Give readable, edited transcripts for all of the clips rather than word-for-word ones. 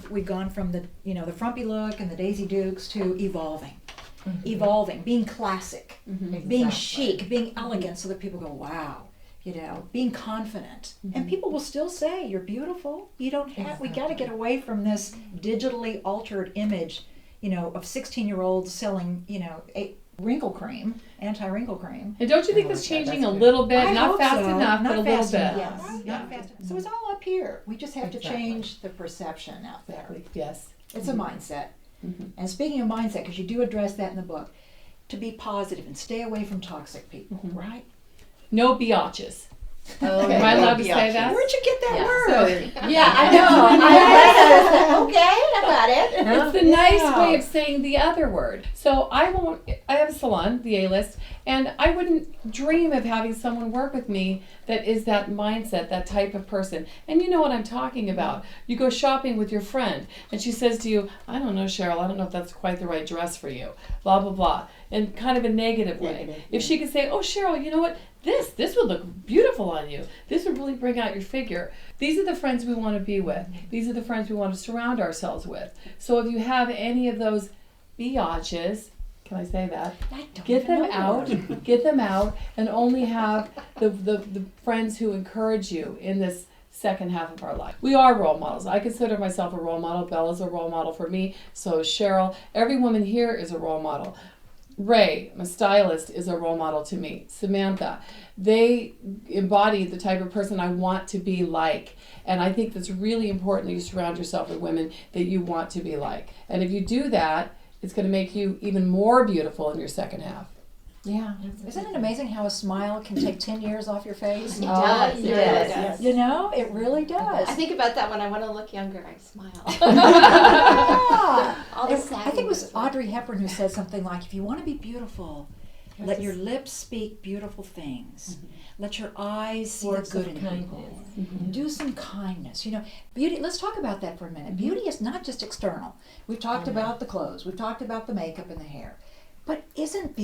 we've gone from the frumpy look and the Daisy Dukes to evolving, being classic, being chic, being elegant, so that people go, wow. Being confident. And people will still say, you're beautiful. You don't have, we got to get away from this digitally altered image, of 16-year-olds selling, wrinkle cream, anti-wrinkle cream. And don't you think that's changing a little bit? Not fast enough, but a little bit. Yes. Not fast enough. So it's all up here. We just have to change the perception out there. Yes. It's a mindset. And speaking of mindset, because you do address that in the book, to be positive and stay away from toxic people, right? No biatches. Oh, am I allowed to say that? Where'd you get that word? I know. Okay, I got it. It's the nice way of saying the other word. So I have a salon, the A-List, and I wouldn't dream of having someone work with me that is that mindset, that type of person. And you know what I'm talking about. You go shopping with your friend, and she says to you, I don't know, Cheryl, I don't know if that's quite the right dress for you, blah, blah, blah, in kind of a negative way. If she could say, oh, Cheryl, you know what? This would look beautiful on you. This would really bring out your figure. These are the friends we want to be with. These are the friends we want to surround ourselves with. So if you have any of those biatches, can I say that? Get them out, and only have the friends who encourage you in this second half of our life. We are role models. I consider myself a role model. Bella's a role model for me. So is Cheryl. Every woman here is a role model. Ray, my stylist, is a role model to me. Samantha, they embody the type of person I want to be like. And I think that's really important that you surround yourself with women that you want to be like. And if you do that, it's going to make you even more beautiful in your second half. Yeah. Isn't it amazing how a smile can take 10 years off your face? It does. Yes. It really does. I think about that when I want to look younger. I smile. All the I think it was Audrey Hepburn who said something like, if you want to be beautiful, let your lips speak beautiful things. Let your eyes see the good in people. Do some kindness. Beauty, let's talk about that for a minute. Beauty is not just external. We've talked about the clothes. We've talked about the makeup and the hair. But doesn't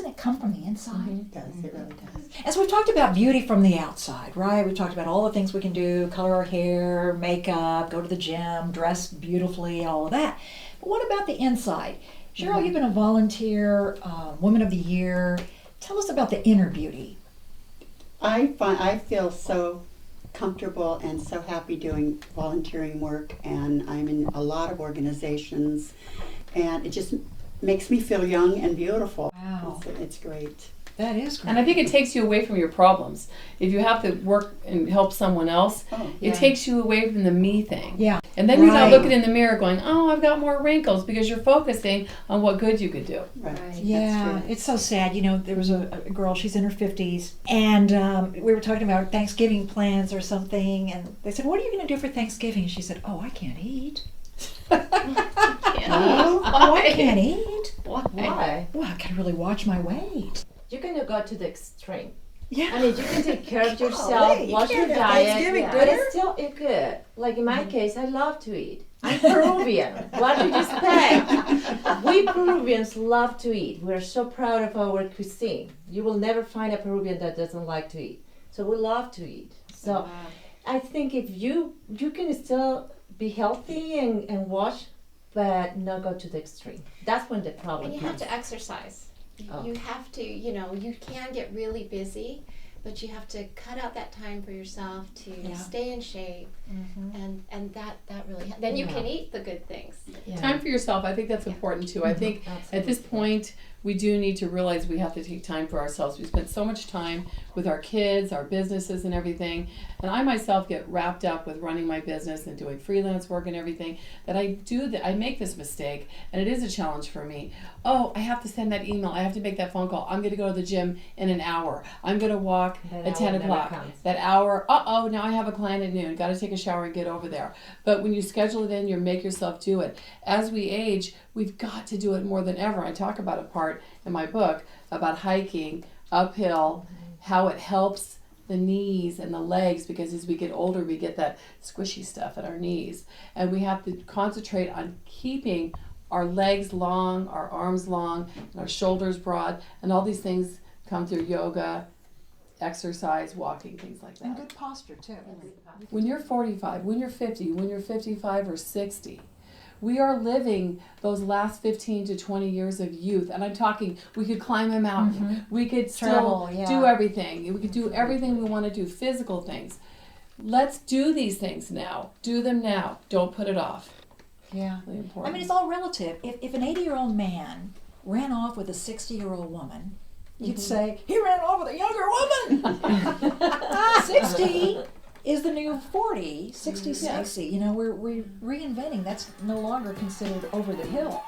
it come from the inside? It does, it really does. And so we've talked about beauty from the outside, right? We've talked about all the things we can do, color our hair, makeup, go to the gym, dress beautifully, all of that. But what about the inside? Cheryl, you've been a volunteer, Woman of the Year. Tell us about the inner beauty. I feel so comfortable and so happy doing volunteering work, and I'm in a lot of organizations, and it just makes me feel young and beautiful. Wow. It's great. That is great. And I think it takes you away from your problems. If you have to work and help someone else, it takes you away from the me thing. Yeah. And then you're not looking in the mirror going, oh, I've got more wrinkles, because you're focusing on what good you could do. Right. Yeah, it's so sad. There was a girl, she's in her 50s, and we were talking about Thanksgiving plans or something, and they said, what are you going to do for Thanksgiving? She said, oh, I can't eat. I can't eat. Why? Well, I gotta really watch my weight. You can go to the extreme. Yeah. I mean, you can take care of yourself, watch your diet, but it's still good. Like in my case, I love to eat. I'm Peruvian. What do you expect? We Peruvians love to eat. We're so proud of our cuisine. You will never find a Peruvian that doesn't like to eat. So we love to eat. So I think if you can still be healthy and watch, but not go to the extreme. That's when the problem And you comes. have to exercise. You have to, you can get really busy, but you have to cut out that time for yourself to stay in shape, and that really then you can eat the good things. Time for yourself, I think that's important too. I think at this point we do need to realize we have to take time for ourselves. We spend so much time with our kids, our businesses and everything, and I myself get wrapped up with running my business and doing freelance work and everything, that I make this mistake, and it is a challenge for me. Oh, I have to send that email, I have to make that phone call, I'm going to go to the gym in an hour, I'm going to walk at 10 o'clock. That hour, now I have a client at noon, got to take a shower and get over there. But when you schedule it in, you make yourself do it. As we age, we've got to do it more than ever. I talk about a part in my book about hiking uphill, how it helps the knees and the legs, because as we get older, we get that squishy stuff at our knees. And we have to concentrate on keeping our legs long, our arms long, and our shoulders broad, and all these things come through yoga exercise, walking, things like And that. good posture too. When you're 45, when you're 50, when you're 55 or 60, we are living those last 15 to 20 years of youth. And I'm talking, we could climb a mountain. We could still Travel, yeah. do everything. We could do everything we want to do, physical things. Let's do these things now. Do them now. Don't put it off. Yeah. Really I important. mean, it's all relative. If an 80-year-old man ran off with a 60-year-old woman, you'd say, he ran off with a younger woman. 60 is the new 40, 60 sexy. You know, we're reinventing. That's no longer considered over the hill.